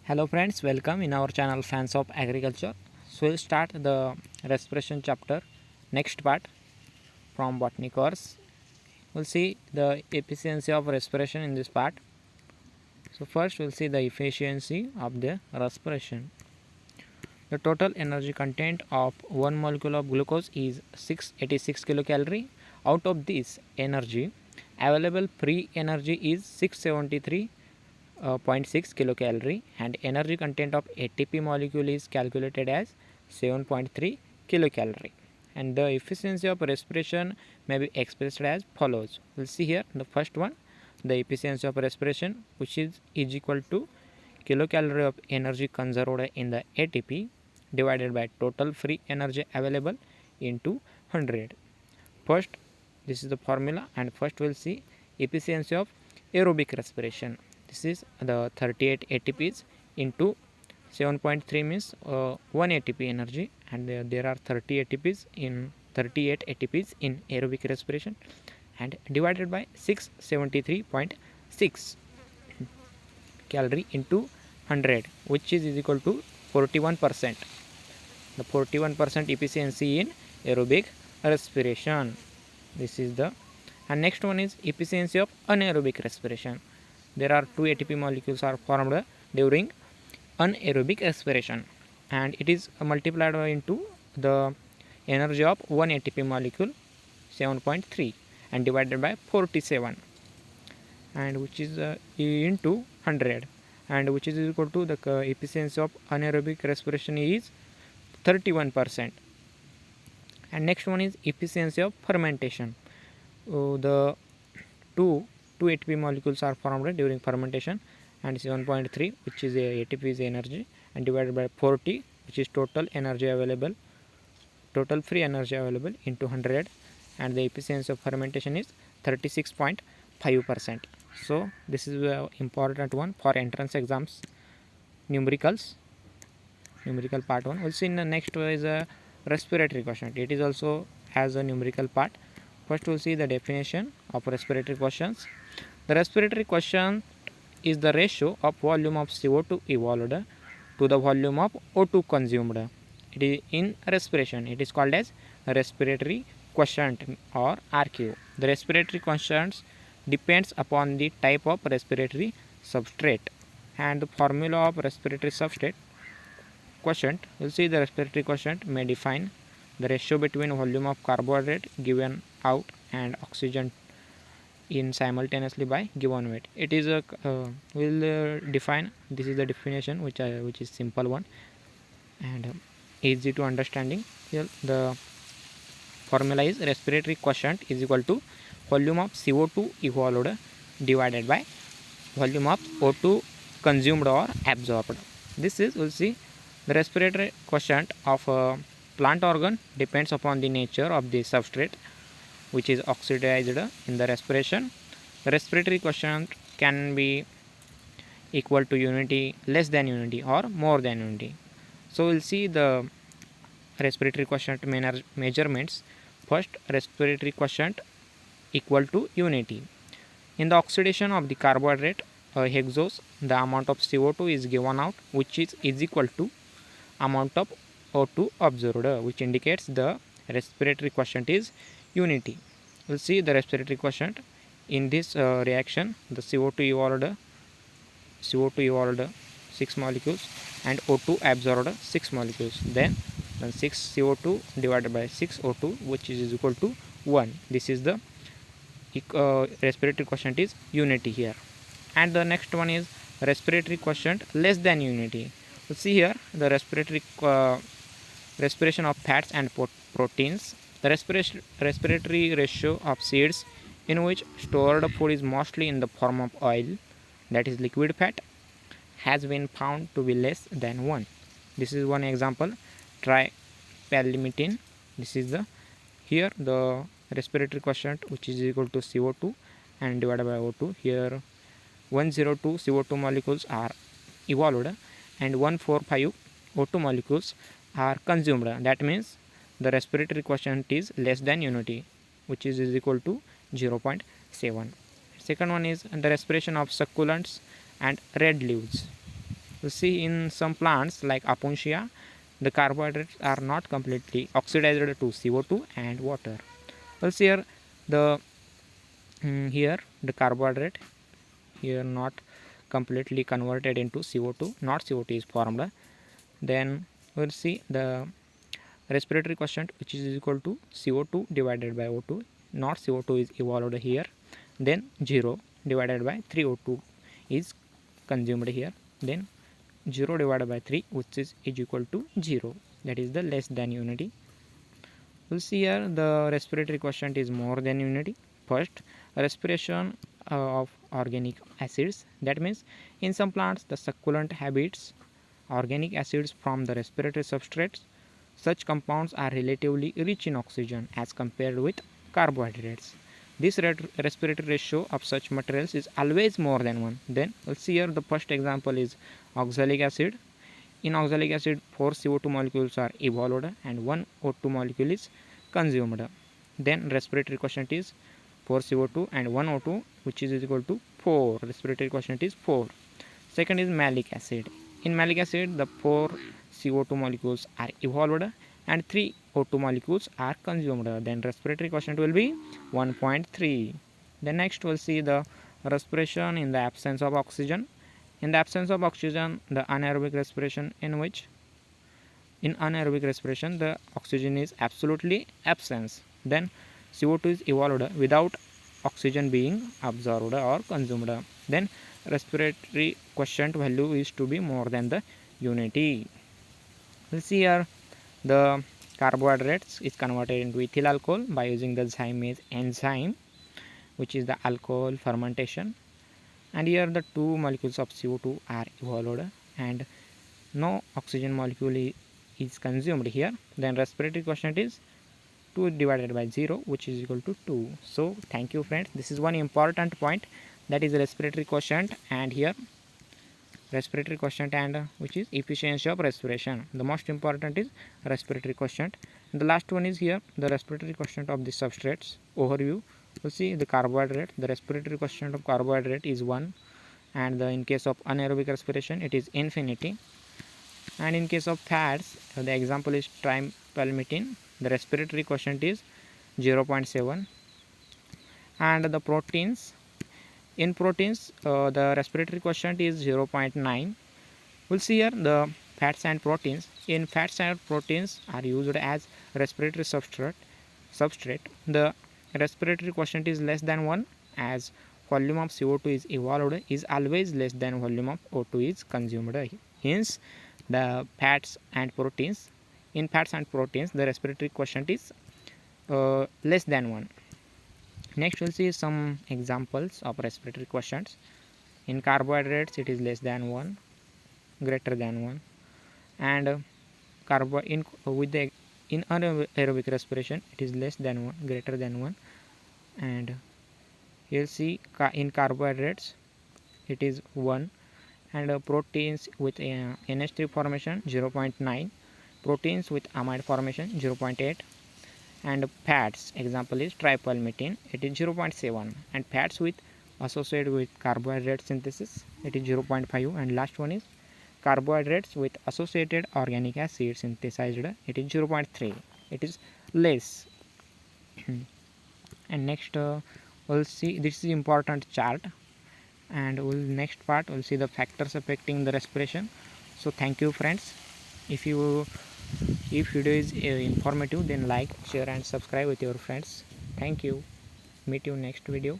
Hello friends, welcome in our channel Fans of Agriculture. So we'll start the respiration chapter, next part from botany course. We'll see the efficiency of respiration in this part. So first we'll see the efficiency of the respiration. The total energy content of one molecule of glucose is 686 kilocalorie. Out of this energy, available free energy is 673 0.6 kilocalorie, and energy content of ATP molecule is calculated as 7.3 kilocalorie. And the efficiency of respiration may be expressed as follows. We'll see here the first one, the efficiency of respiration, which is equal to kilocalorie of energy conserved in the ATP divided by total free energy available into 100. First, this is the formula, and first we'll see efficiency of aerobic respiration. This is the 38 ATPs into 7.3 means 1 ATP energy, and there are 38 ATPs in aerobic respiration, and divided by 673.6 calorie into 100, which is equal to 41%. The 41% efficiency in aerobic respiration. This is the, and next one is efficiency of anaerobic respiration. There are two ATP molecules are formed during anaerobic respiration, and it is multiplied into the energy of one ATP molecule 7.3 and divided by 47, and which is into 100, and which is equal to the efficiency of anaerobic respiration is 31%. And next one is efficiency of fermentation. The two ATP molecules are formed during fermentation, and 7.3, which is ATP is energy, and divided by 40, which is total energy available, total free energy available into 100, and the efficiency of fermentation is 36.5%. So this is important one for entrance exams, numerical part 1. We'll see in the next is a respiratory quotient. It is also has a numerical part. First we'll see the definition of respiratory quotient. The respiratory quotient is the ratio of volume of CO2 evolved to the volume of O2 consumed. It is in respiration. It is called as respiratory quotient or RQ. The respiratory quotient depends upon the type of respiratory substrate, and the formula of respiratory substrate quotient. We'll see the respiratory quotient may define the ratio between volume of carbohydrate given out and oxygen in simultaneously by given weight. It is a will define. This is the definition which is simple one and easy to understanding. Here the formula is respiratory quotient is equal to volume of CO2 evolved divided by volume of O2 consumed or absorbed. This is, we'll see, the respiratory quotient of a plant organ depends upon the nature of the substrate which is oxidized in the respiration. The respiratory quotient can be equal to unity, less than unity, or more than unity. So we'll see the respiratory quotient measurements. First, respiratory quotient equal to unity. In the oxidation of the carbohydrate hexose, the amount of CO2 is given out, which is equal to amount of O2 observed, which indicates the respiratory quotient is unity. We'll see the respiratory quotient in this reaction. The CO2 evolved 6 molecules and O2 absorbed 6 molecules. Then 6 CO2 divided by 6 O2, which is equal to 1. This is the respiratory quotient is unity here. And the next one is respiratory quotient less than unity. So see here the respiration of fats and proteins. The respiratory ratio of seeds in which stored food is mostly in the form of oil, that is liquid fat, has been found to be less than 1. This is one example, tripalmitin. This is the here the respiratory quotient, which is equal to CO2 and divided by O2. Here 102 CO2 molecules are evolved and 145 O2 molecules are consumed. That means the respiratory quotient is less than unity, which is equal to 0.7. Second one is the respiration of succulents and red leaves. You see, in some plants like Aponcia, the carbohydrates are not completely oxidized to CO2 and water. Also here the here the carbohydrate here not completely converted into CO2, not CO2 is formed. Then we'll see the respiratory quotient, which is equal to CO2 divided by O2, not CO2 is evolved here. Then 0 divided by 3O2 is consumed here. Then 0 divided by 3, which is equal to 0, that is the less than unity. We'll see here the respiratory quotient is more than unity. First, respiration of organic acids, that means in some plants the succulent habits organic acids from the respiratory substrates. Such compounds are relatively rich in oxygen as compared with carbohydrates. This respiratory ratio of such materials is always more than 1. Then we'll see here the first example is oxalic acid. In oxalic acid, 4 CO2 molecules are evolved and 1 O2 molecule is consumed. Then respiratory quotient is 4 CO2 and 1 O2, which is equal to 4. Respiratory quotient is 4. Second is malic acid. In malic acid, the 4 CO2 molecules are evolved and 3 O2 molecules are consumed. Then respiratory quotient will be 1.3. Then next we'll see the respiration in the absence of oxygen. In the absence of oxygen, the anaerobic respiration, in anaerobic respiration the oxygen is absolutely absent. Then CO2 is evolved without oxygen being absorbed or consumed. Then respiratory quotient value is to be more than the unity. We'll see here the carbohydrates is converted into ethyl alcohol by using the Zymes enzyme, which is the alcohol fermentation. And here the 2 molecules of CO2 are evolved and no oxygen molecule is consumed here. Then respiratory quotient is 2 divided by 0, which is equal to 2. So thank you friends, this is one important point, that is respiratory quotient, and here respiratory quotient and which is efficiency of respiration. The most important is respiratory quotient. And the last one is here the respiratory quotient of the substrates overview. You see the carbohydrate, the respiratory quotient of carbohydrate is 1, and in case of anaerobic respiration it is infinity. And in case of fats, the example is trimethylmethyne, the respiratory quotient is 0.7. And the proteins, in proteins the respiratory quotient is 0.9. We'll see here the fats and proteins. In fats and proteins are used as respiratory substrate. The respiratory quotient is less than 1 as volume of CO2 is evolved is always less than volume of O2 is consumed. Hence the fats and proteins, in fats and proteins the respiratory quotient is less than 1. Next we'll see some examples of respiratory quotients. In carbohydrates it is less than 1, greater than 1, and in anaerobic respiration it is less than 1, greater than 1, and you'll see in carbohydrates it is 1, and proteins with NH3 formation 0.9, proteins with amide formation 0.8, and fats example is trimethylmethyne, it is 0.7, and fats with associated with carbohydrate synthesis it is 0.5, and last one is carbohydrates with associated organic acid synthesized it is 0.3, it is less. And next we'll see, this is important chart, and next part we'll see the factors affecting the respiration. So thank you friends, if video is informative then like, share and subscribe with your friends. Thank you, meet you next video.